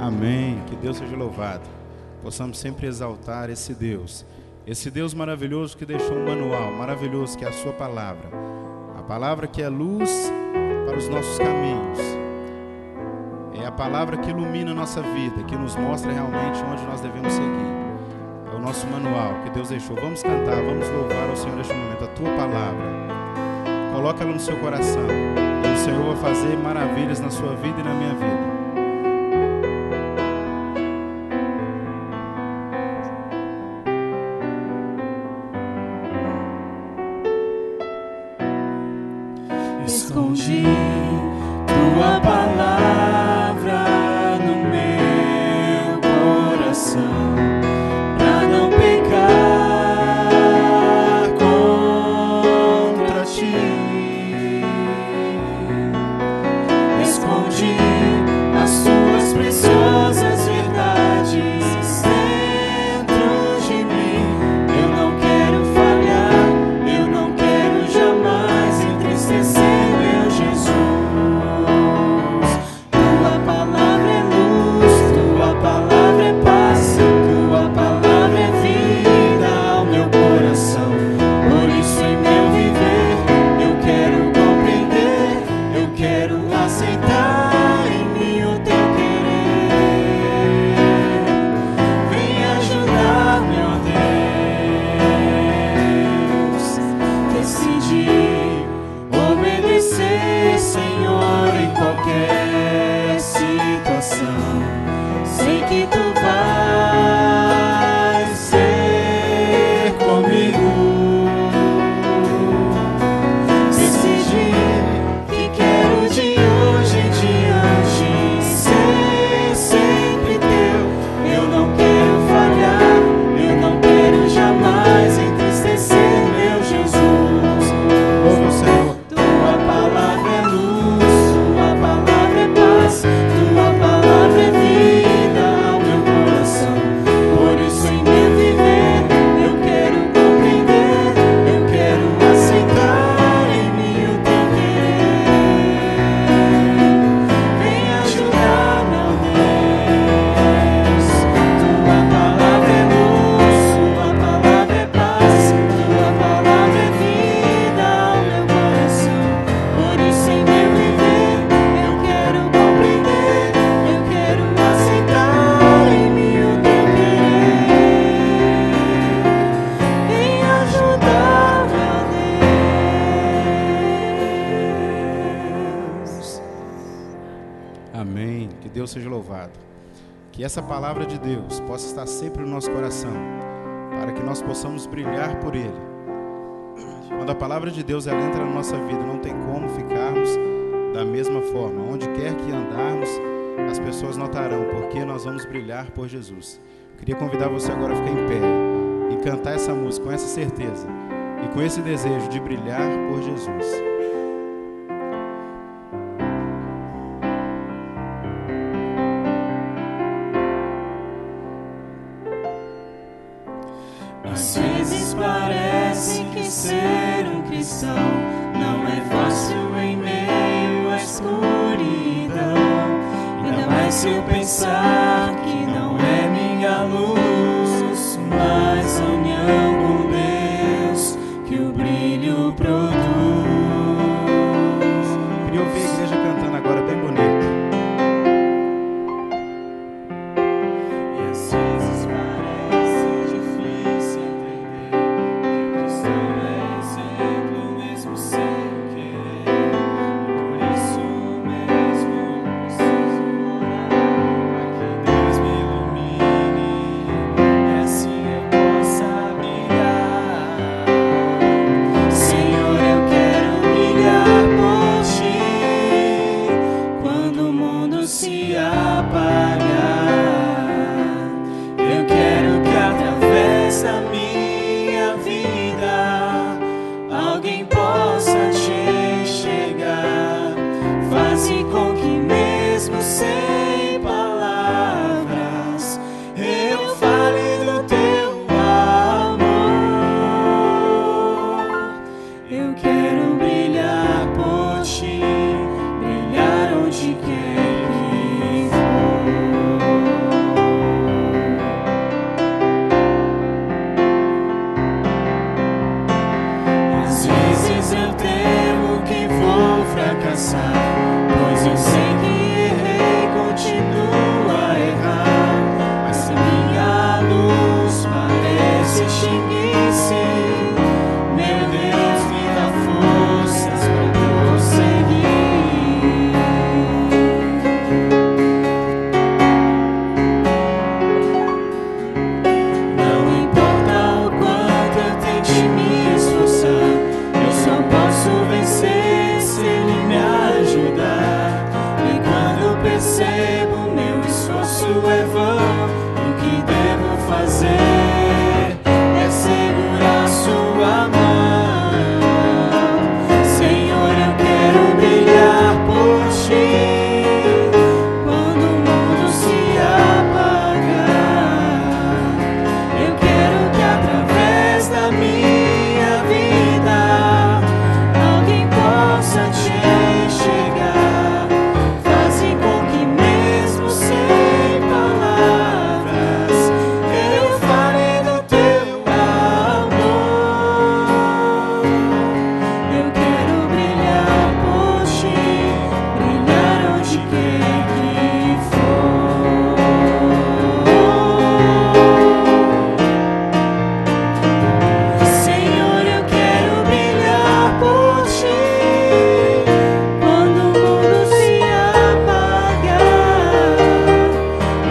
Amém. Que Deus seja louvado. Possamos sempre exaltar esse Deus maravilhoso que deixou um manual maravilhoso, que é a sua palavra. A palavra que é luz para os nossos caminhos. É a palavra que ilumina a nossa vida, que nos mostra realmente onde nós devemos seguir. É o nosso manual que Deus deixou. Vamos cantar, vamos louvar ao Senhor neste momento. A tua palavra, coloca ela no seu coração, e o Senhor vai fazer maravilhas na sua vida e na minha vida. Escondi tua palavra no meu coração, pra não pecar contra ti. Escondi as tuas preciosas verdades dentro de mim. Eu não quero falhar, eu não quero jamais entristecer. Que essa palavra de Deus possa estar sempre no nosso coração, para que nós possamos brilhar por Ele. Quando a palavra de Deus ela entra na nossa vida, não tem como ficarmos da mesma forma. Onde quer que andarmos, as pessoas notarão, porque nós vamos brilhar por Jesus. Eu queria convidar você agora a ficar em pé e cantar essa música com essa certeza e com esse desejo de brilhar por Jesus. Às vezes parece que ser um cristão não é fácil em meio à escuridão. Ainda mais se eu pensar que não é minha luz, mas a união com Deus que o brilho produz. Queria ouvir a igreja cantando agora bem bonito. Onde quer que for. percebo, meu esforço é vão. O que devo fazer é segurar sua mão. Senhor, eu quero brilhar por ti. Quando o mundo se apagar, eu quero que através da minha vida alguém possa te enxergar. Faze com que mesmo sem palavras eu fale do teu amor. Eu quero brilhar por ti, brilhar onde quer que for. Senhor, eu quero brilhar por ti. Quando o mundo se apagar,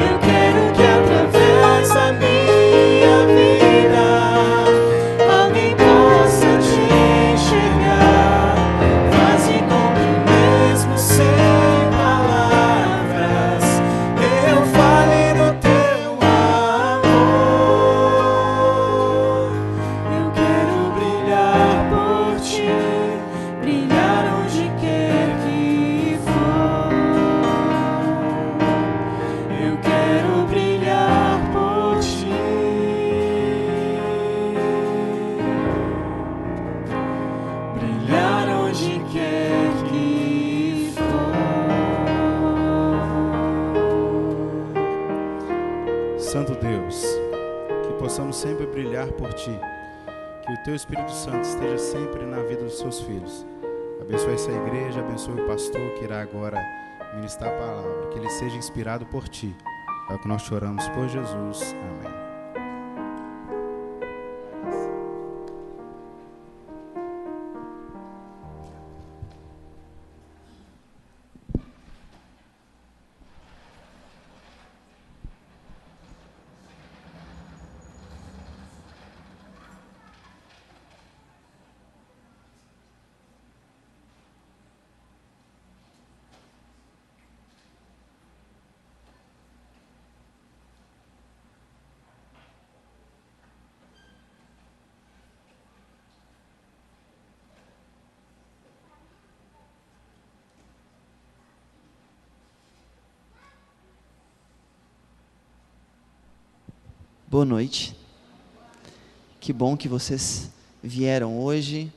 eu quero que através da minha vida alguém possa te enxergar. Faze com que mesmo sem palavras eu fale do teu amor. Eu quero brilhar por ti, brilhar onde quer que for. Eu quero brilhar por ti, brilhar onde quer que for. Santo Deus, que possamos sempre brilhar por Ti, que o Teu Espírito Santo esteja sempre na vida dos Seus filhos. Abençoe essa igreja, abençoe o pastor que irá agora ministrar a palavra, que ele seja inspirado por Ti. É o que nós choramos por Jesus. Amém. Boa noite. Que bom que vocês vieram hoje.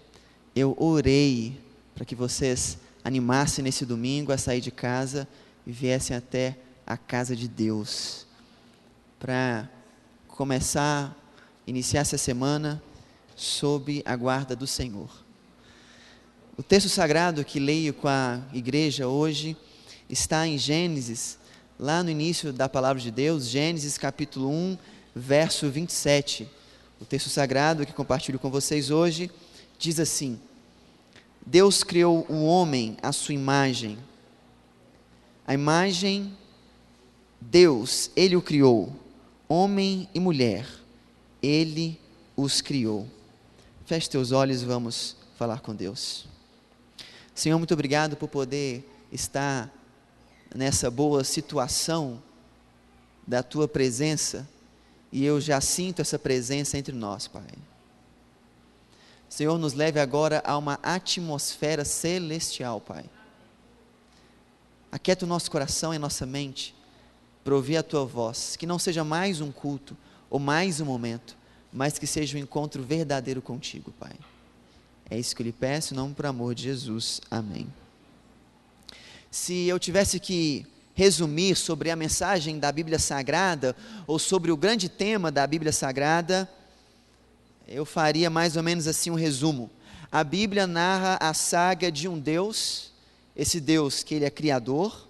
Eu orei para que vocês animassem nesse domingo a sair de casa e viessem até a casa de Deus para começar, iniciar essa semana sob a guarda do Senhor. O texto sagrado que leio com a igreja hoje está em Gênesis, lá no início da palavra de Deus, Gênesis capítulo 1, verso 27. O texto sagrado que compartilho com vocês hoje diz assim: Deus criou o homem à sua imagem. A imagem, Deus, Ele o criou. Homem e mulher, Ele os criou. Feche teus olhos e vamos falar com Deus. Senhor, muito obrigado por poder estar nessa boa situação da Tua presença, e eu já sinto essa presença entre nós, Pai. Senhor, nos leve agora a uma atmosfera celestial, Pai. Aquieta o nosso coração e a nossa mente para ouvir a Tua voz, que não seja mais um culto ou mais um momento, mas que seja um encontro verdadeiro contigo, Pai. É isso que eu lhe peço, em nome por amor de Jesus. Amém. Se eu tivesse que resumir sobre a mensagem da Bíblia Sagrada, ou sobre o grande tema da Bíblia Sagrada, eu faria mais ou menos assim um resumo. A Bíblia narra a saga de um Deus, esse Deus que Ele é criador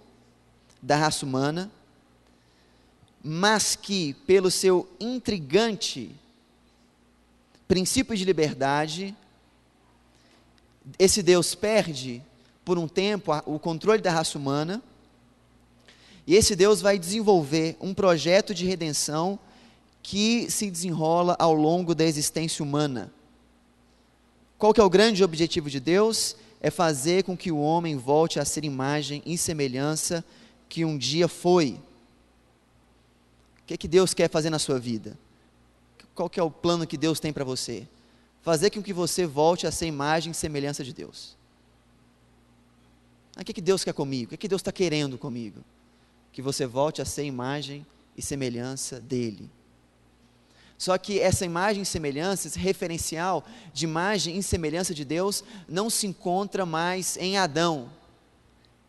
da raça humana, mas que pelo seu intrigante princípio de liberdade, esse Deus perde por um tempo o controle da raça humana, e esse Deus vai desenvolver um projeto de redenção que se desenrola ao longo da existência humana. Qual que é o grande objetivo de Deus? É fazer com que o homem volte a ser imagem e semelhança que um dia foi. O que Deus quer fazer na sua vida? Qual que é o plano que Deus tem para você? Fazer com que você volte a ser imagem e semelhança de Deus. O que Deus quer comigo? O que Deus está querendo comigo? Que você volte a ser imagem e semelhança dEle. Só que essa imagem e semelhança, esse referencial de imagem e semelhança de Deus, não se encontra mais em Adão,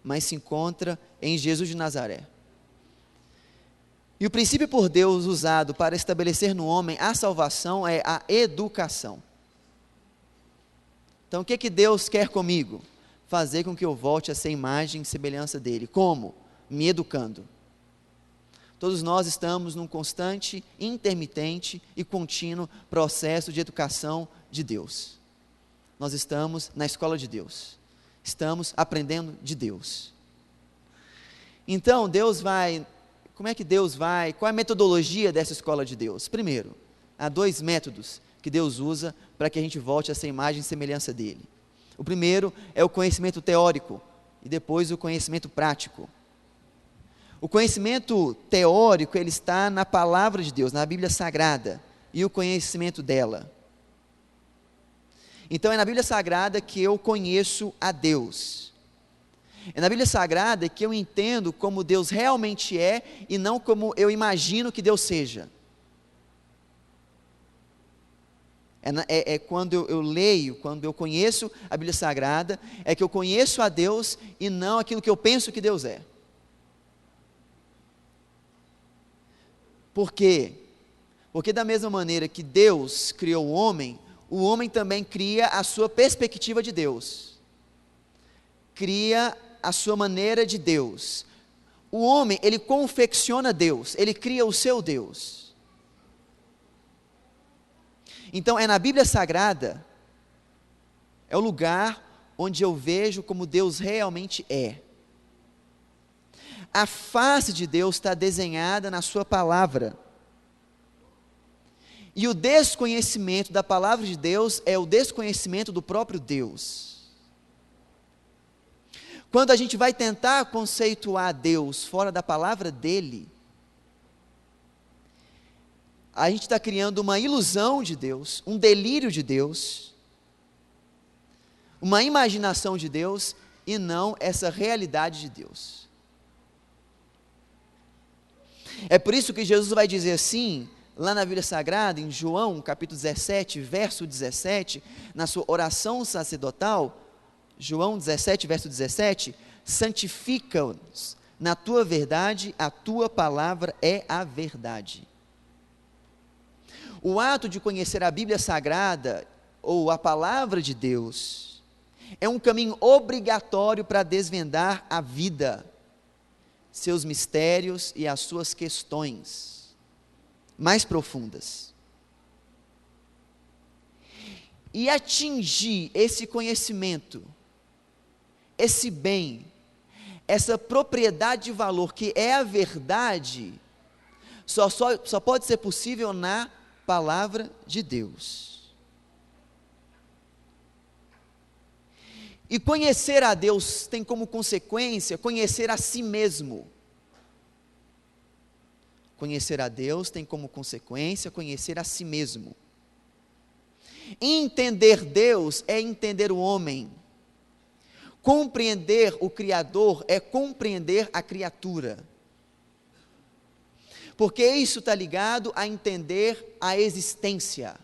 mas se encontra em Jesus de Nazaré. E o princípio por Deus usado para estabelecer no homem a salvação é a educação. Então, o que Deus quer comigo? Fazer com que eu volte a ser imagem e semelhança dEle. Como? Me educando. Todos nós estamos num constante, intermitente e contínuo processo de educação de Deus. Nós estamos na escola de Deus. Estamos aprendendo de Deus. Então, como é que Deus vai? Qual é a metodologia dessa escola de Deus? Primeiro, há 2 métodos que Deus usa para que a gente volte a ser imagem e semelhança dEle. O primeiro é o conhecimento teórico e depois o conhecimento prático. O conhecimento teórico, ele está na palavra de Deus, na Bíblia Sagrada, e o conhecimento dela. Então, é na Bíblia Sagrada que eu conheço a Deus. É na Bíblia Sagrada que eu entendo como Deus realmente é e não como eu imagino que Deus seja. É quando eu leio, quando eu conheço a Bíblia Sagrada, é que eu conheço a Deus e não aquilo que eu penso que Deus é. Por quê? Porque da mesma maneira que Deus criou o homem também cria a sua perspectiva de Deus. Cria a sua maneira de Deus. O homem, ele confecciona Deus, ele cria o seu Deus. Então, é na Bíblia Sagrada, é o lugar onde eu vejo como Deus realmente é. A face de Deus está desenhada na sua palavra. E o desconhecimento da palavra de Deus é o desconhecimento do próprio Deus. Quando a gente vai tentar conceituar Deus fora da palavra dele, a gente está criando uma ilusão de Deus, um delírio de Deus, uma imaginação de Deus e não essa realidade de Deus. É por isso que Jesus vai dizer assim, lá na Bíblia Sagrada, em João, capítulo 17, verso 17, na sua oração sacerdotal, João 17, verso 17, santifica-nos na tua verdade, a tua palavra é a verdade. O ato de conhecer a Bíblia Sagrada, ou a palavra de Deus, é um caminho obrigatório para desvendar a vida, seus mistérios e as suas questões mais profundas. E atingir esse conhecimento, esse bem, essa propriedade de valor que é a verdade, só pode ser possível na palavra de Deus. E conhecer a Deus tem como consequência conhecer a si mesmo. Conhecer a Deus tem como consequência conhecer a si mesmo. Entender Deus é entender o homem. Compreender o Criador é compreender a criatura. Porque isso está ligado a entender a existência.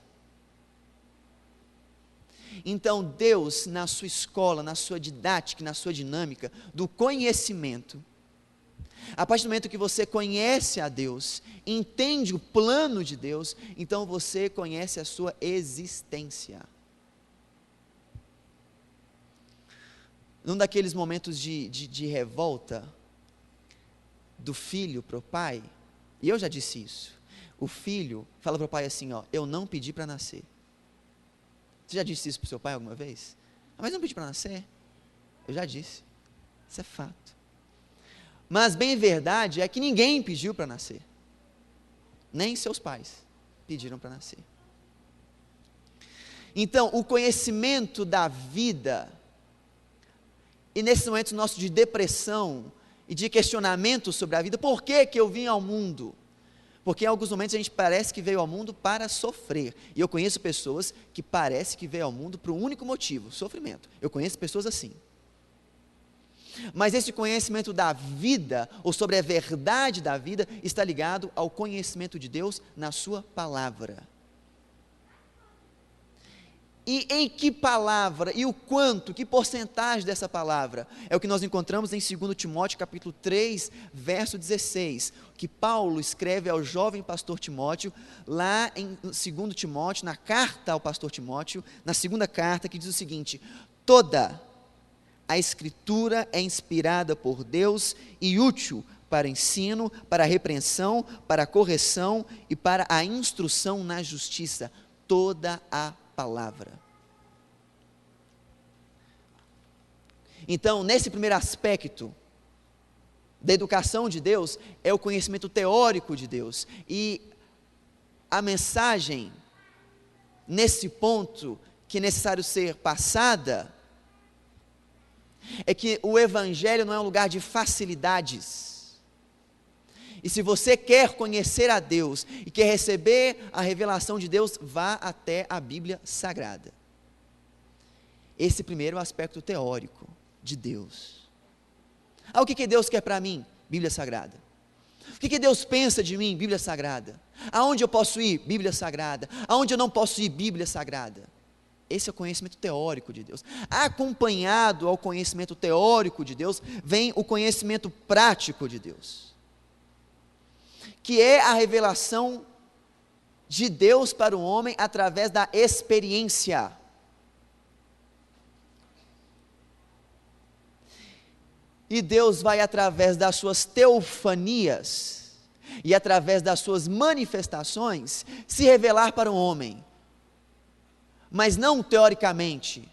Então, Deus, na sua escola, na sua didática, na sua dinâmica do conhecimento, a partir do momento que você conhece a Deus, entende o plano de Deus, então você conhece a sua existência. Num daqueles momentos de revolta do filho para o pai, e eu já disse isso, o filho fala para o pai assim, eu não pedi para nascer. Você já disse isso para o seu pai alguma vez? Mas não pedi para nascer? Eu já disse, isso é fato. Mas bem verdade é que ninguém pediu para nascer. Nem seus pais pediram para nascer. Então, o conhecimento da vida, e nesses momentos nossos de depressão, e de questionamento sobre a vida. Por que que eu vim ao mundo? Porque em alguns momentos a gente parece que veio ao mundo para sofrer. E eu conheço pessoas que parece que veio ao mundo por um único motivo, sofrimento. Eu conheço pessoas assim. Mas esse conhecimento da vida, ou sobre a verdade da vida, está ligado ao conhecimento de Deus na sua palavra. E em que palavra, e o quanto, que porcentagem dessa palavra? É o que nós encontramos em 2 Timóteo capítulo 3, verso 16, que Paulo escreve ao jovem pastor Timóteo, lá em 2 Timóteo, na carta ao pastor Timóteo, na segunda carta, que diz o seguinte: toda a Escritura é inspirada por Deus e útil para ensino, para a repreensão, para a correção e para a instrução na justiça. Toda a palavra. Então, nesse primeiro aspecto da educação de Deus, é o conhecimento teórico de Deus. E a mensagem, nesse ponto, que é necessário ser passada, é que o Evangelho não é um lugar de facilidades. E se você quer conhecer a Deus e quer receber a revelação de Deus, vá até a Bíblia Sagrada. Esse primeiro é o aspecto teórico de Deus. O que Deus quer para mim? Bíblia Sagrada. O que Deus pensa de mim? Bíblia Sagrada. Aonde eu posso ir? Bíblia Sagrada. Aonde eu não posso ir? Bíblia Sagrada. Esse é o conhecimento teórico de Deus. Acompanhado ao conhecimento teórico de Deus, vem o conhecimento prático de Deus, que é a revelação de Deus para o homem através da experiência. E Deus vai, através das suas teofanias e através das suas manifestações, se revelar para o homem, mas não teoricamente,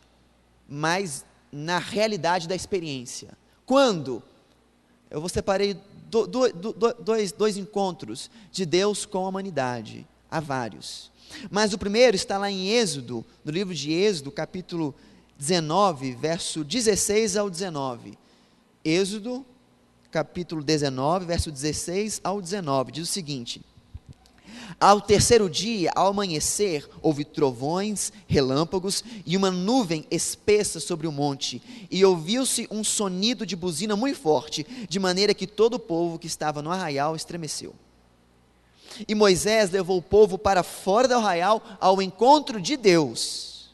mas na realidade da experiência. Quando? Eu separei dois encontros de Deus com a humanidade, há vários, mas o primeiro está lá em Êxodo, no livro de Êxodo, capítulo 19, verso 16 ao 19, Êxodo, capítulo 19, verso 16 ao 19, diz o seguinte: ao terceiro dia, ao amanhecer, houve trovões, relâmpagos e uma nuvem espessa sobre o monte, e ouviu-se um sonido de buzina muito forte, de maneira que todo o povo que estava no arraial estremeceu. E Moisés levou o povo para fora do arraial ao encontro de Deus,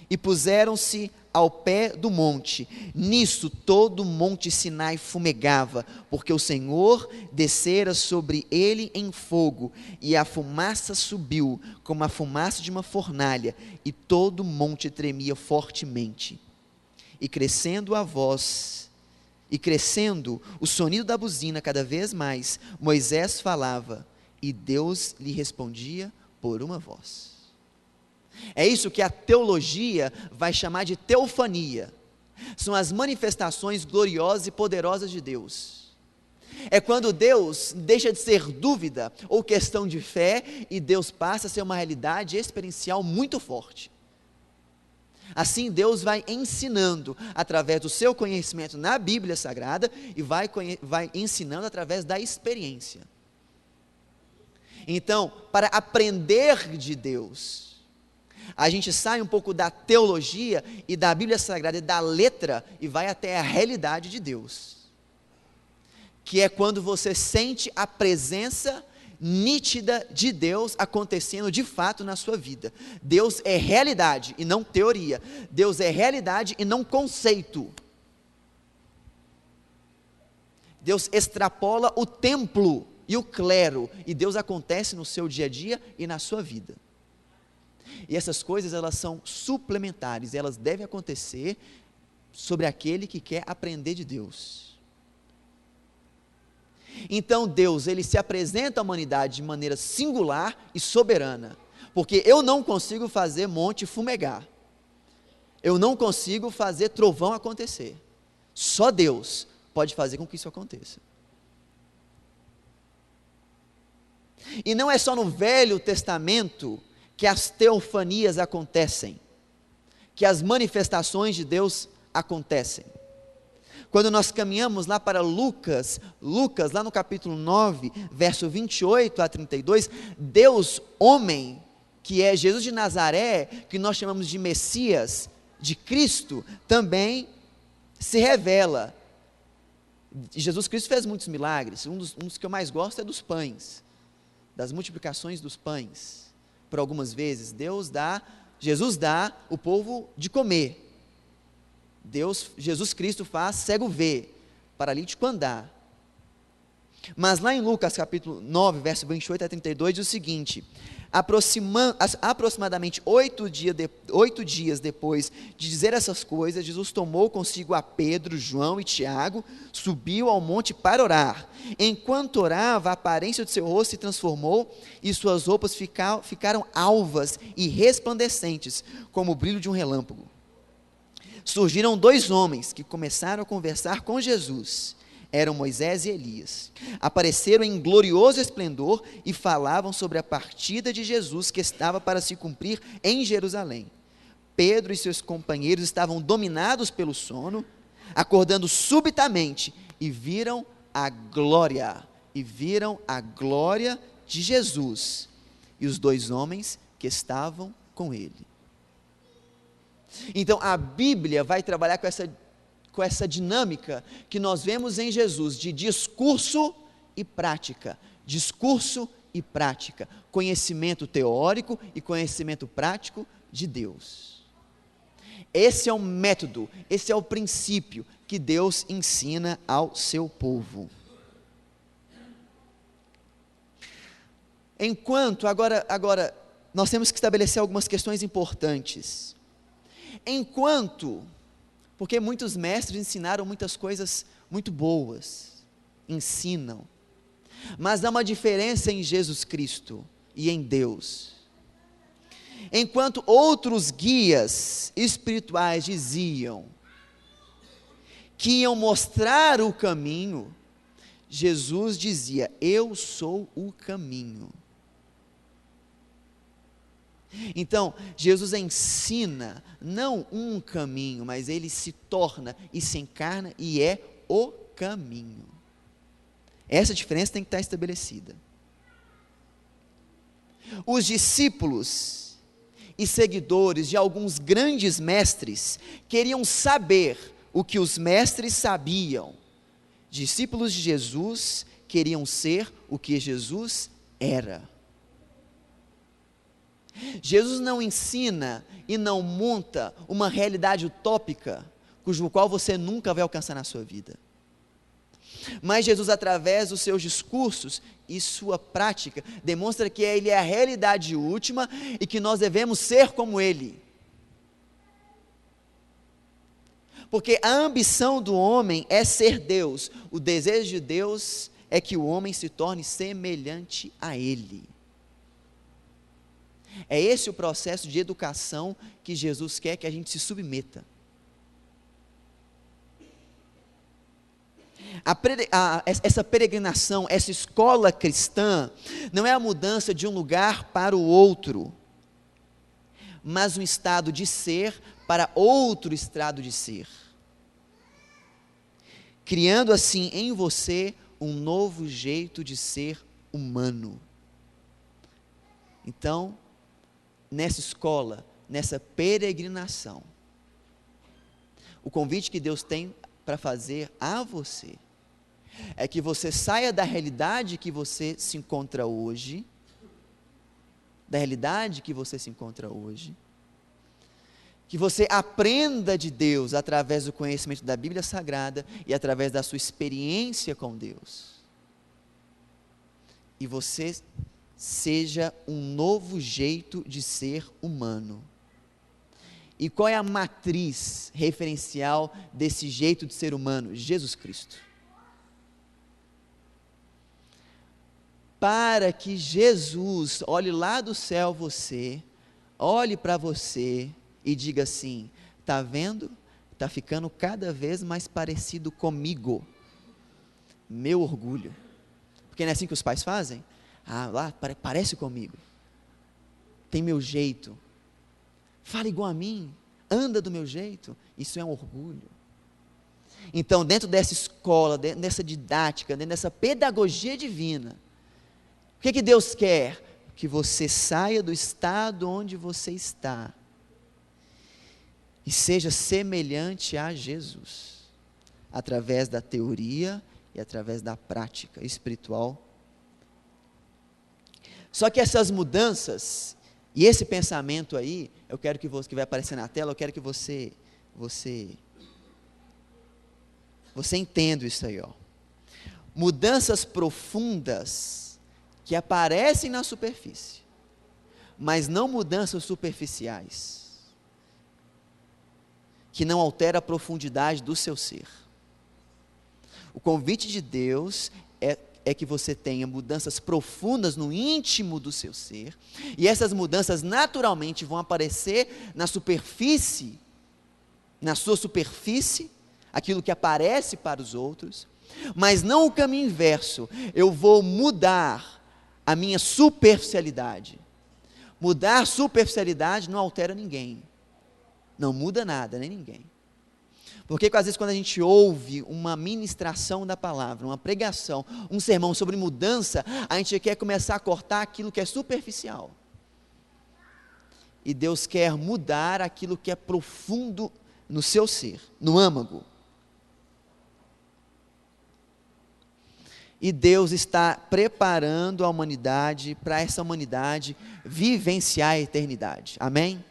e puseram-se ao pé do monte. Nisso todo o monte Sinai fumegava, porque o Senhor descera sobre ele em fogo, e a fumaça subiu como a fumaça de uma fornalha, e todo o monte tremia fortemente. E crescendo a voz, e crescendo o sonido da buzina cada vez mais, Moisés falava, e Deus lhe respondia por uma voz. É isso que a teologia vai chamar de teofania. São as manifestações gloriosas e poderosas de Deus. É quando Deus deixa de ser dúvida ou questão de fé e Deus passa a ser uma realidade experiencial muito forte. Assim Deus vai ensinando através do seu conhecimento na Bíblia Sagrada e vai ensinando através da experiência. Então, para aprender de Deus, a gente sai um pouco da teologia e da Bíblia Sagrada e da letra e vai até a realidade de Deus, que é quando você sente a presença nítida de Deus acontecendo de fato na sua vida. Deus é realidade e não teoria. Deus é realidade e não conceito. Deus extrapola o templo e o clero, e Deus acontece no seu dia a dia e na sua vida. E essas coisas, elas são suplementares, elas devem acontecer sobre aquele que quer aprender de Deus. Então Deus, ele se apresenta à humanidade de maneira singular e soberana, porque eu não consigo fazer monte fumegar, eu não consigo fazer trovão acontecer, só Deus pode fazer com que isso aconteça. E não é só no Velho Testamento que as teofanias acontecem, que as manifestações de Deus acontecem. Quando nós caminhamos lá para Lucas, lá no capítulo 9, verso 28 a 32, Deus homem, que é Jesus de Nazaré, que nós chamamos de Messias, de Cristo, também se revela. Jesus Cristo fez muitos milagres, um dos que eu mais gosto é dos pães, das multiplicações dos pães. Por algumas vezes, Jesus dá o povo de comer. Jesus Cristo faz cego ver, paralítico andar. Mas lá em Lucas capítulo 9, verso 28 a 32, diz o seguinte: aproximadamente 8 dias depois de dizer essas coisas, Jesus tomou consigo a Pedro, João e Tiago, subiu ao monte para orar. Enquanto orava, a aparência do seu rosto se transformou e suas roupas ficaram alvas e resplandecentes, como o brilho de um relâmpago. Surgiram 2 homens que começaram a conversar com Jesus. Eram Moisés e Elias. Apareceram em glorioso esplendor e falavam sobre a partida de Jesus que estava para se cumprir em Jerusalém. Pedro e seus companheiros estavam dominados pelo sono, acordando subitamente e viram a glória de Jesus e os 2 homens que estavam com ele. Então a Bíblia vai trabalhar com essa dinâmica que nós vemos em Jesus, de discurso e prática, conhecimento teórico e conhecimento prático de Deus. Esse é o método, esse é o princípio que Deus ensina ao seu povo. Agora nós temos que estabelecer algumas questões importantes. Porque muitos mestres ensinaram muitas coisas muito boas, ensinam, mas há uma diferença em Jesus Cristo e em Deus. Enquanto outros guias espirituais diziam que iam mostrar o caminho, Jesus dizia: eu sou o caminho. Então, Jesus ensina não um caminho, mas ele se torna e se encarna e é o caminho. Essa diferença tem que estar estabelecida. Os discípulos e seguidores de alguns grandes mestres queriam saber o que os mestres sabiam. Discípulos de Jesus queriam ser o que Jesus era. Jesus não ensina e não monta uma realidade utópica, cujo qual você nunca vai alcançar na sua vida. Mas Jesus, através dos seus discursos e sua prática, demonstra que Ele é a realidade última e que nós devemos ser como Ele. Porque a ambição do homem é ser Deus, o desejo de Deus é que o homem se torne semelhante a Ele. É esse o processo de educação que Jesus quer que a gente se submeta. Essa peregrinação, essa escola cristã, não é a mudança de um lugar para o outro, mas um estado de ser para outro estado de ser, criando assim em você um novo jeito de ser humano. Então, nessa escola, nessa peregrinação, o convite que Deus tem para fazer a você é que você saia da realidade que você se encontra hoje, que você aprenda de Deus através do conhecimento da Bíblia Sagrada e através da sua experiência com Deus, e você seja um novo jeito de ser humano. E qual é a matriz referencial desse jeito de ser humano? Jesus Cristo. Para que Jesus olhe lá do céu olhe para você e diga assim: está vendo? Está ficando cada vez mais parecido comigo. Meu orgulho. Porque não é assim que os pais fazem? Lá parece comigo. Tem meu jeito. Fala igual a mim, anda do meu jeito. Isso é um orgulho. Então, dentro dessa escola, dentro dessa didática, dentro dessa pedagogia divina, o que Deus quer? Que você saia do estado onde você está e seja semelhante a Jesus, através da teoria e através da prática espiritual. Só que essas mudanças e esse pensamento aí, eu quero que você, que vai aparecer na tela, eu quero que você entenda isso aí, ó. Mudanças profundas que aparecem na superfície, mas não mudanças superficiais, que não altera a profundidade do seu ser. O convite de Deus é que você tenha mudanças profundas no íntimo do seu ser, e essas mudanças naturalmente vão aparecer na superfície, na sua superfície, aquilo que aparece para os outros, mas não o caminho inverso. Eu vou mudar a minha superficialidade. Mudar superficialidade não altera ninguém, não muda nada, nem ninguém. Porque às vezes quando a gente ouve uma ministração da palavra, uma pregação, um sermão sobre mudança, a gente quer começar a cortar aquilo que é superficial. E Deus quer mudar aquilo que é profundo no seu ser, no âmago. E Deus está preparando a humanidade, para essa humanidade vivenciar a eternidade. Amém?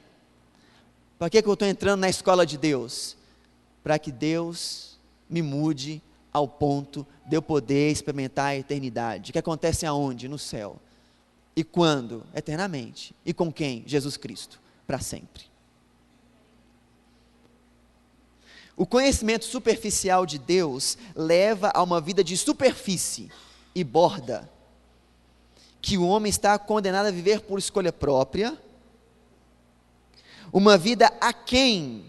Para que eu estou entrando na escola de Deus? Para que Deus me mude ao ponto de eu poder experimentar a eternidade, que acontece aonde? No céu. E quando? Eternamente. E com quem? Jesus Cristo, para sempre. O conhecimento superficial de Deus leva a uma vida de superfície e borda, que o homem está condenado a viver por escolha própria, uma vida aquém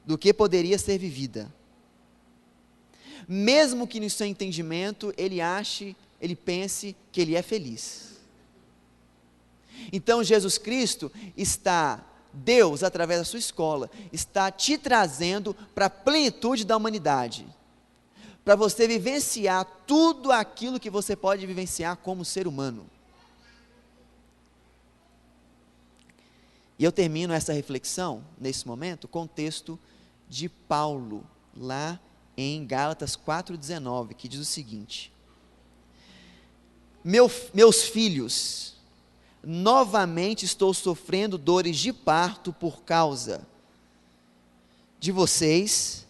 do que poderia ser vivida, mesmo que no seu entendimento ele pense que ele é feliz. Então Jesus Cristo Deus, através da sua escola, está te trazendo para a plenitude da humanidade, para você vivenciar tudo aquilo que você pode vivenciar como ser humano. E eu termino essa reflexão, nesse momento, com o texto de Paulo, lá em Gálatas 4,19, que diz o seguinte: meus filhos, novamente estou sofrendo dores de parto por causa de vocês,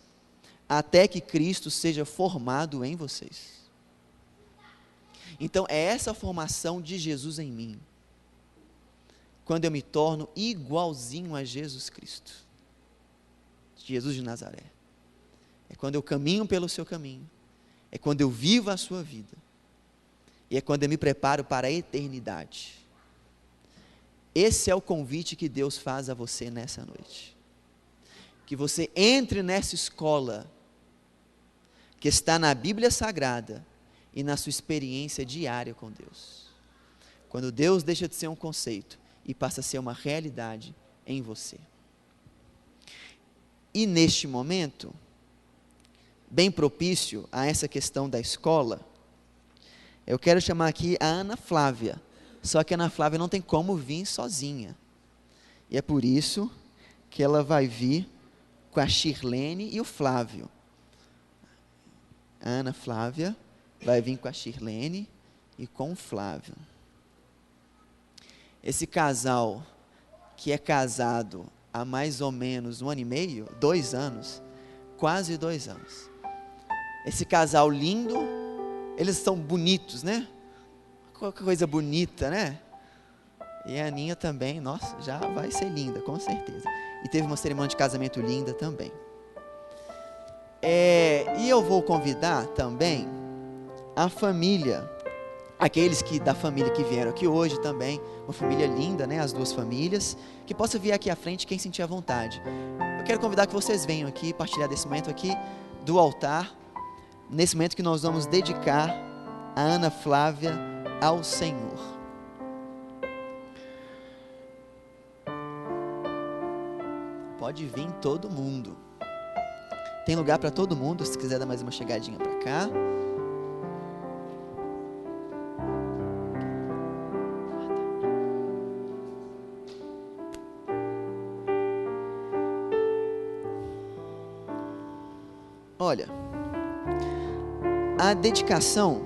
até que Cristo seja formado em vocês. Então, é essa formação de Jesus em mim, quando eu me torno igualzinho a Jesus Cristo, Jesus de Nazaré. É quando eu caminho pelo seu caminho, é quando eu vivo a sua vida, e é quando eu me preparo para a eternidade. Esse é o convite que Deus faz a você nessa noite. Que você entre nessa escola que está na Bíblia Sagrada e na sua experiência diária com Deus. Quando Deus deixa de ser um conceito e passa a ser uma realidade em você. E neste momento, bem propício a essa questão da escola, eu quero chamar aqui a Ana Flávia. Só que a Ana Flávia não tem como vir sozinha. E é por isso que ela vai vir com a Shirlene e o Flávio. A Ana Flávia vai vir com a Shirlene e com o Flávio. Esse casal, que é casado há mais ou menos 1 ano e meio, 2 anos, quase 2 anos. Esse casal lindo, eles são bonitos, né? Qualquer coisa bonita, né? E a Aninha também, nossa, já vai ser linda, com certeza. E teve uma cerimônia de casamento linda também. E eu vou convidar também a família, aqueles da família que vieram aqui hoje também, uma família linda, né? As 2 famílias, que possa vir aqui à frente quem sentir à vontade. Eu quero convidar que vocês venham aqui, partilhar desse momento aqui do altar, nesse momento que nós vamos dedicar a Ana Flávia ao Senhor. Pode vir todo mundo. Tem lugar para todo mundo, se quiser dar mais uma chegadinha para cá. Olha, a dedicação,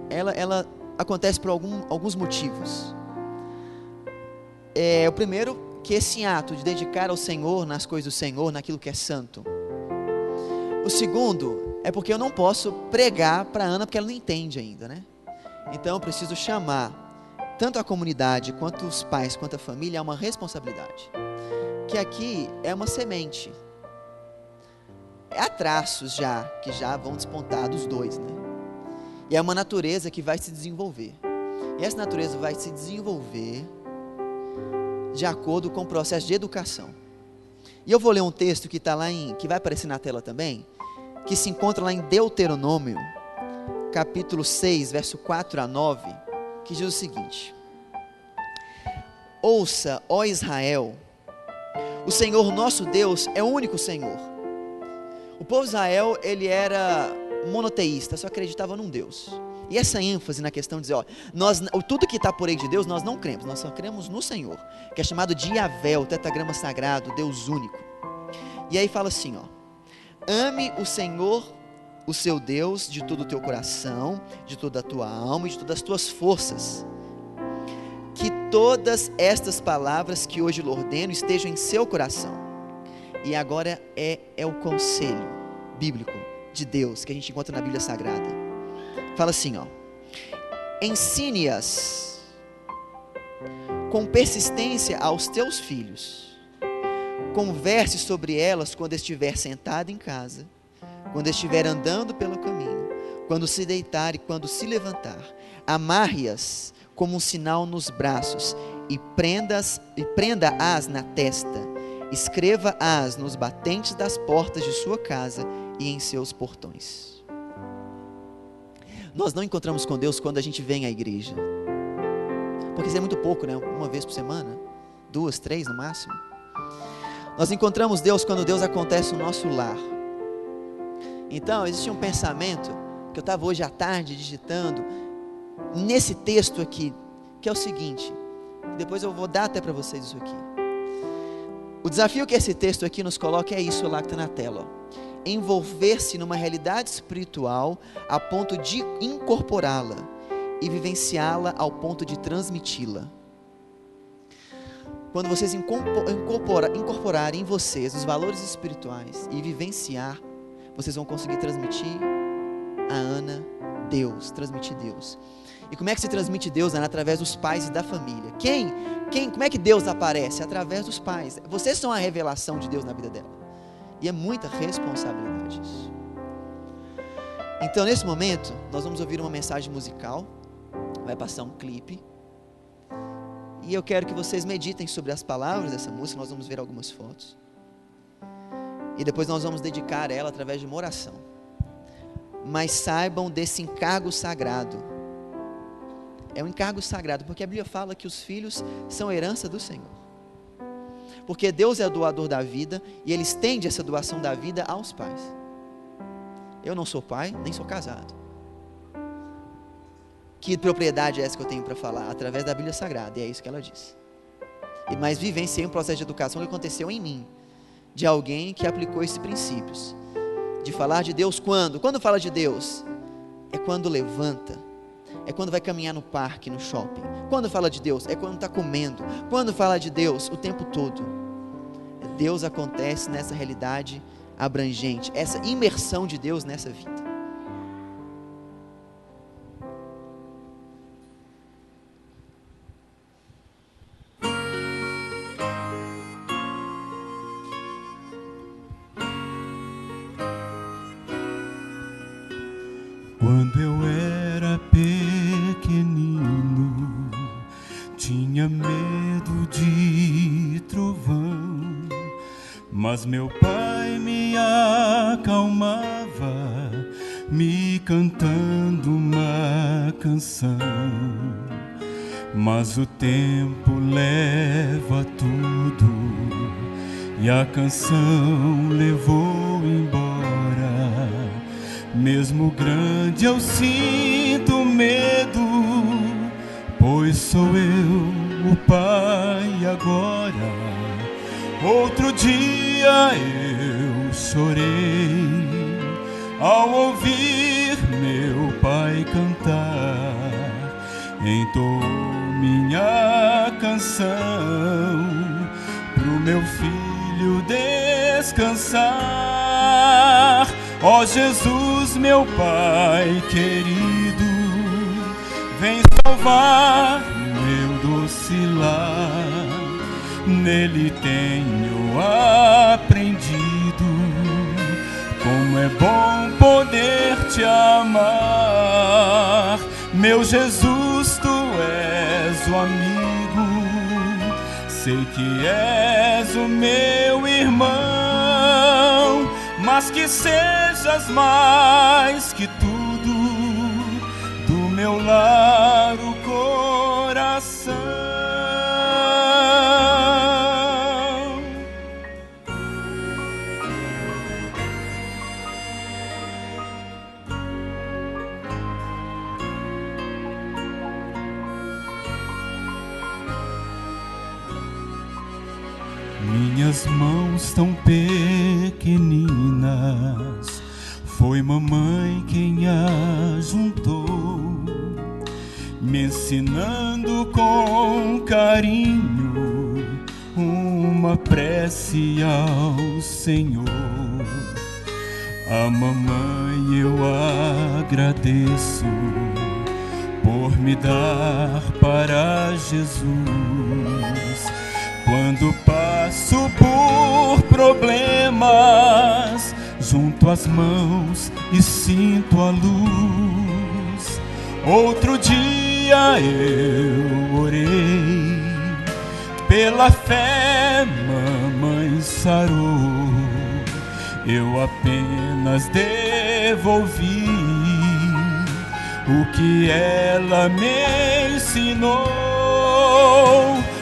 ela acontece por alguns motivos. O primeiro, que esse ato de dedicar ao Senhor, nas coisas do Senhor, naquilo que é santo. O segundo, é porque eu não posso pregar para a Ana, porque ela não entende ainda, né? Então eu preciso chamar tanto a comunidade, quanto os pais, quanto a família, a uma responsabilidade. Que aqui é uma semente. Há traços que já vão despontar dos dois, né? E é uma natureza que vai se desenvolver. E essa natureza vai se desenvolver de acordo com o processo de educação. E eu vou ler um texto que está lá que vai aparecer na tela também, que se encontra lá em Deuteronômio, capítulo 6, verso 4 a 9, que diz o seguinte: Ouça, ó Israel, o Senhor nosso Deus é o único Senhor. O povo de Israel, ele era monoteísta, só acreditava num Deus. E essa ênfase na questão de dizer, tudo que está por aí de Deus, nós não cremos, nós só cremos no Senhor, que é chamado de Yahvé, o tetragrama sagrado, Deus único. E aí fala assim, ame o Senhor, o seu Deus, de todo o teu coração, de toda a tua alma e de todas as tuas forças. Que todas estas palavras que hoje lhe ordeno estejam em seu coração. E agora é o conselho bíblico de Deus, que a gente encontra na Bíblia Sagrada. Fala assim, ensine-as com persistência aos teus filhos. Converse sobre elas quando estiver sentado em casa, quando estiver andando pelo caminho, quando se deitar e quando se levantar. Amarre-as como um sinal nos braços e prenda-as na testa. Escreva-as nos batentes das portas de sua casa e em seus portões. Nós não encontramos com Deus quando a gente vem à igreja, porque isso é muito pouco, né? Uma vez por semana, 2, 3 no máximo. Nós encontramos Deus quando Deus acontece no nosso lar. Então, existe um pensamento que eu estava hoje à tarde digitando nesse texto aqui, que é o seguinte, depois eu vou dar até para vocês isso aqui. O desafio que esse texto aqui nos coloca é isso lá que está na tela, envolver-se numa realidade espiritual a ponto de incorporá-la e vivenciá-la ao ponto de transmiti-la. Quando vocês incorporarem em vocês os valores espirituais e vivenciar, vocês vão conseguir transmitir a Ana Deus, transmitir Deus. E como é que se transmite Deus, Ana? Através dos pais e da família. Como é que Deus aparece? Através dos pais. Vocês são a revelação de Deus na vida dela. E é muita responsabilidade isso. Então, nesse momento, nós vamos ouvir uma mensagem musical. Vai passar um clipe. E eu quero que vocês meditem sobre as palavras dessa música. Nós vamos ver algumas fotos. E depois nós vamos dedicar ela através de uma oração. Mas saibam desse encargo sagrado. É um encargo sagrado, porque a Bíblia fala que os filhos são herança do Senhor. Porque Deus é o doador da vida e Ele estende essa doação da vida aos pais. Eu não sou pai, nem sou casado. Que propriedade é essa que eu tenho para falar? Através da Bíblia Sagrada, e é isso que ela diz. Mas vivenciei um processo de educação que aconteceu em mim, de alguém que aplicou esses princípios. De falar de Deus quando? Quando fala de Deus? É quando levanta. É quando vai caminhar no parque, no shopping. Quando fala de Deus? É quando está comendo. Quando fala de Deus? O tempo todo. Deus acontece nessa realidade abrangente, essa imersão de Deus nessa vida. Quando eu era pequenino, tinha medo de trovão, mas meu pai me acalmava, me cantando uma canção. Mas o tempo leva tudo, e a canção levou embora Mesmo grande eu sinto medo, pois sou eu o pai agora. Outro dia eu chorei ao ouvir meu pai cantar. Entoou minha canção pro meu filho descansar. Ó Jesus, meu Pai querido, vem salvar meu doce lar. Nele tenho aprendido como é bom poder te amar. Meu Jesus, tu és o amigo, sei que és o meu irmão, mas que sejas mais que tudo, do meu lar o coração. Minhas mãos tão pequeninas, foi mamãe quem ajuntou, me ensinando com carinho uma prece ao Senhor. A mamãe eu agradeço por me dar para Jesus. Quando passo por problemas, junto as mãos e sinto a luz. Outro dia eu orei, pela fé mamãe sarou. Eu apenas devolvi o que ela me ensinou.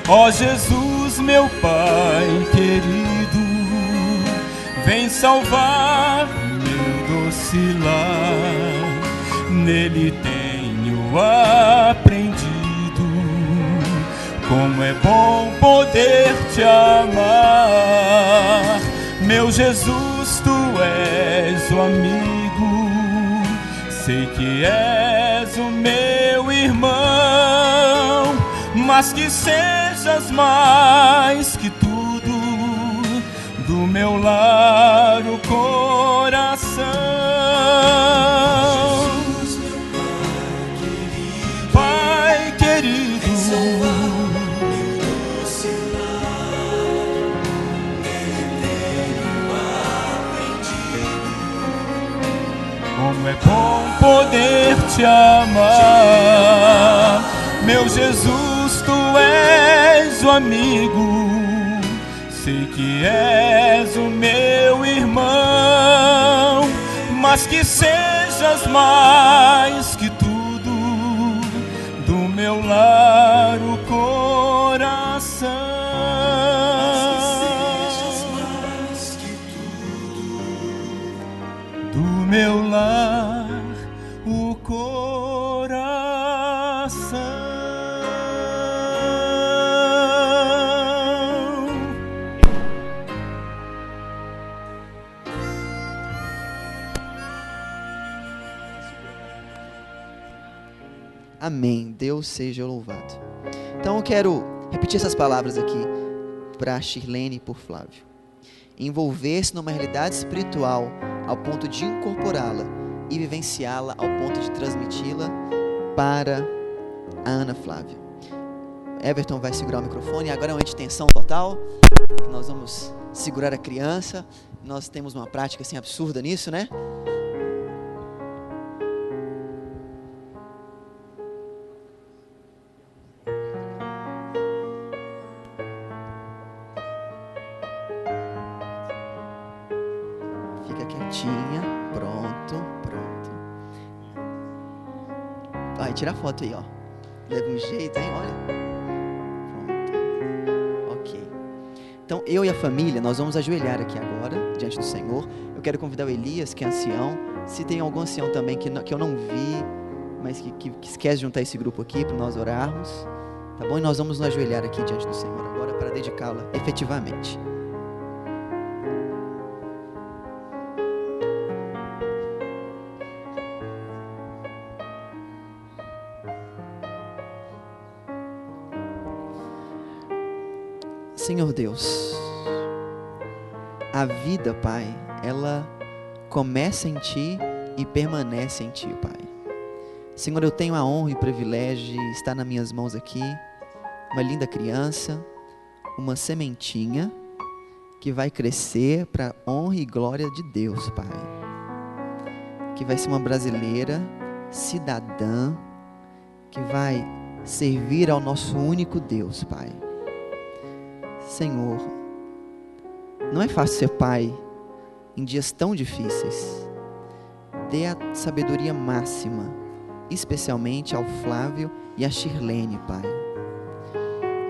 Ó Jesus, meu Pai querido, vem salvar meu doce lar. Nele tenho aprendido como é bom poder te amar. Meu Jesus, tu és o amigo, sei que és o meu irmão, mas que sejas mais que tudo, do meu lar o coração. Jesus, meu Pai querido, vem salvar meu doce lar. Nele tenho aprendido como é bom poder te amar. Meu Jesus, tu és o amigo, sei que és o meu irmão, mas que sejas mais que tudo, do meu lar o coração. Mais que tudo, do meu lar o coração. Amém. Deus seja louvado. Então eu quero repetir essas palavras aqui para Shirlene e por Flávio. Envolver-se numa realidade espiritual ao ponto de incorporá-la e vivenciá-la ao ponto de transmiti-la para a Ana Flávia. Everton vai segurar o microfone. Agora é um momento de tensão total. Nós vamos segurar a criança. Nós temos uma prática assim absurda nisso, né? Fica quietinha. Pronto. Vai, tira a foto aí, ó. Leva um jeito, hein? Olha. Pronto. Ok. Então, eu e a família, nós vamos ajoelhar aqui agora, diante do Senhor. Eu quero convidar o Elias, que é ancião, Se tem algum ancião também que eu não vi, mas que esquece de juntar esse grupo aqui para nós orarmos, tá bom? E nós vamos nos ajoelhar aqui diante do Senhor agora para dedicá-la efetivamente. Senhor Deus, a vida, Pai, ela começa em Ti e permanece em Ti, Pai. Senhor, eu tenho a honra e o privilégio de estar nas minhas mãos aqui, uma linda criança, uma sementinha que vai crescer para a honra e glória de Deus, Pai. Que vai ser uma brasileira, cidadã, que vai servir ao nosso único Deus, Pai. Senhor, não é fácil ser pai em dias tão difíceis. Dê a sabedoria máxima, especialmente ao Flávio e a Shirlene, Pai.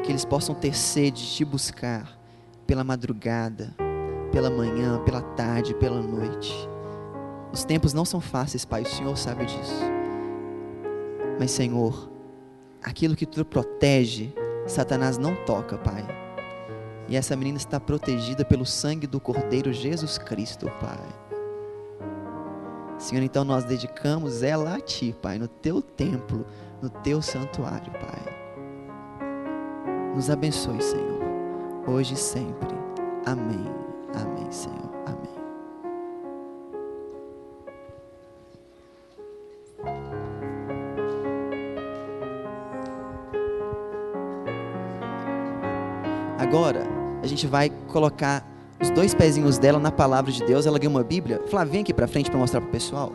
Que eles possam ter sede de Te buscar pela madrugada, pela manhã, pela tarde, pela noite. Os tempos não são fáceis, Pai, o Senhor sabe disso. Mas, Senhor, aquilo que Tu protege, Satanás não toca, Pai. E essa menina está protegida pelo sangue do Cordeiro Jesus Cristo, Pai. Senhor, então nós dedicamos ela a Ti, Pai, no Teu templo, no Teu santuário, Pai. Nos abençoe, Senhor, hoje e sempre. Amém. Amém, Senhor. Amém. Agora, a gente vai colocar os 2 pezinhos dela na palavra de Deus. Ela ganhou uma Bíblia. Flávia, vem aqui pra frente para mostrar pro pessoal.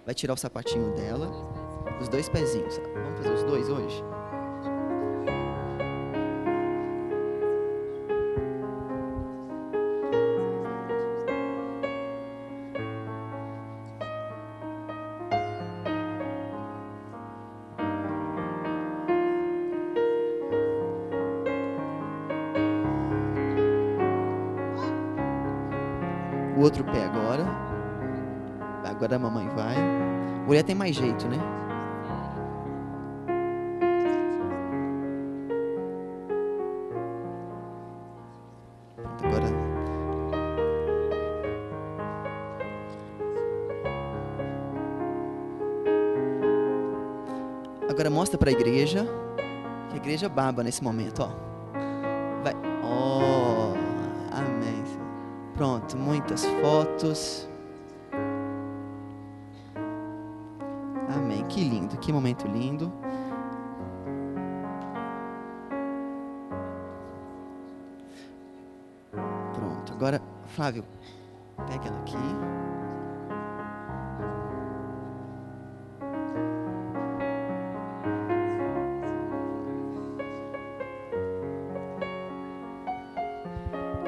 Vai tirar o sapatinho dela. Os 2 pezinhos. Vamos fazer os 2 hoje? O outro pé agora. Agora a mamãe vai. Mulher tem mais jeito, né? Pronto, agora. Agora mostra para a igreja. Que a igreja baba nesse momento, ó. Vai. Oh, amém. Pronto, muitas fotos. Amém, que lindo, que momento lindo. Pronto, agora, Flávio, pega ela aqui.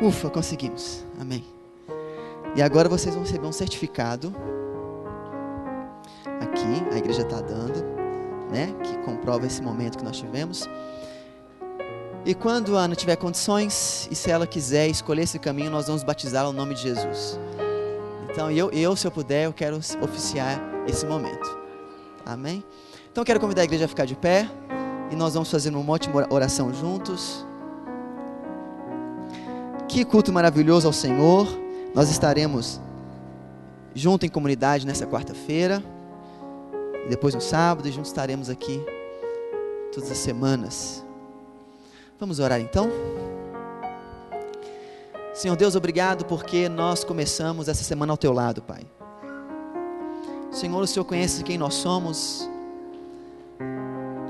Ufa, conseguimos. Amém. E agora vocês vão receber um certificado. Aqui, a igreja está dando, né? Que comprova esse momento que nós tivemos. E quando a Ana tiver condições, e se ela quiser escolher esse caminho, nós vamos batizá-la no nome de Jesus. Então, se eu puder, eu quero oficiar esse momento. Amém? Então, eu quero convidar a igreja a ficar de pé. E nós vamos fazer uma ótima oração juntos. Que culto maravilhoso ao Senhor. Nós estaremos junto em comunidade nessa quarta-feira. E depois no sábado. E juntos estaremos aqui todas as semanas. Vamos orar então? Senhor Deus, obrigado porque nós começamos essa semana ao Teu lado, Pai. Senhor, o Senhor conhece quem nós somos.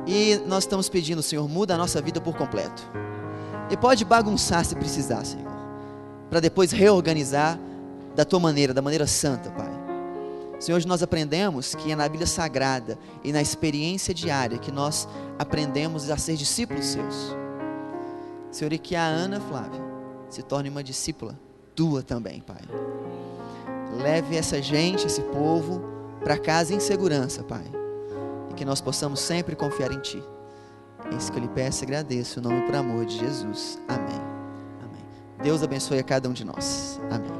E nós estamos pedindo, Senhor, muda a nossa vida por completo. E pode bagunçar se precisar, Senhor, para depois reorganizar da Tua maneira, da maneira santa, Pai. Senhor, hoje nós aprendemos que é na Bíblia Sagrada e na experiência diária que nós aprendemos a ser discípulos Seus. Senhor, e que a Ana Flávia se torne uma discípula Tua também, Pai. Leve essa gente, esse povo, para casa em segurança, Pai. E que nós possamos sempre confiar em Ti. É isso que eu lhe peço e agradeço, em nome e por amor de Jesus. Amém. Amém. Deus abençoe a cada um de nós. Amém.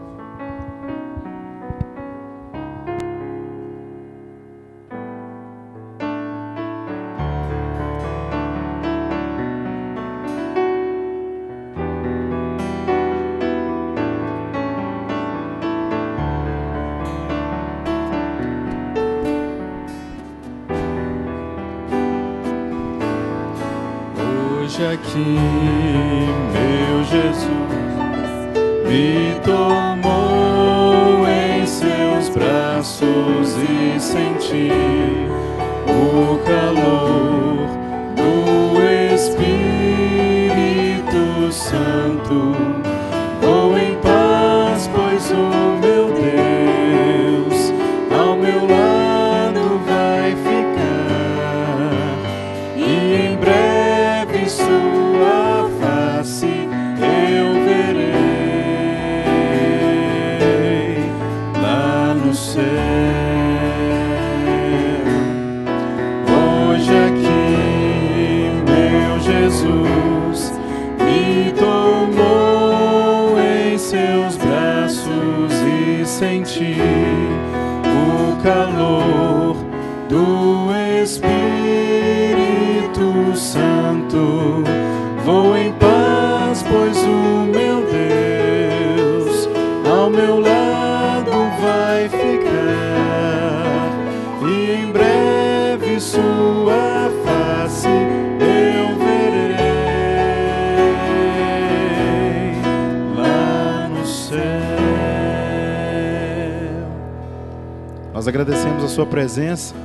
Hoje aqui, meu Jesus me tomou em seus braços e senti o calor do Espírito Santo. Vou em paz, pois o meu Deus ao meu lado vai ficar, e em breve sua face eu verei lá no céu. Hoje aqui, meu Jesus me tomou em seus braços e senti o calor do Espírito Santo. Vou em paz, pois o meu Deus ao meu lado vai ficar, e em breve sua face eu verei lá no céu. Nós agradecemos a sua presença.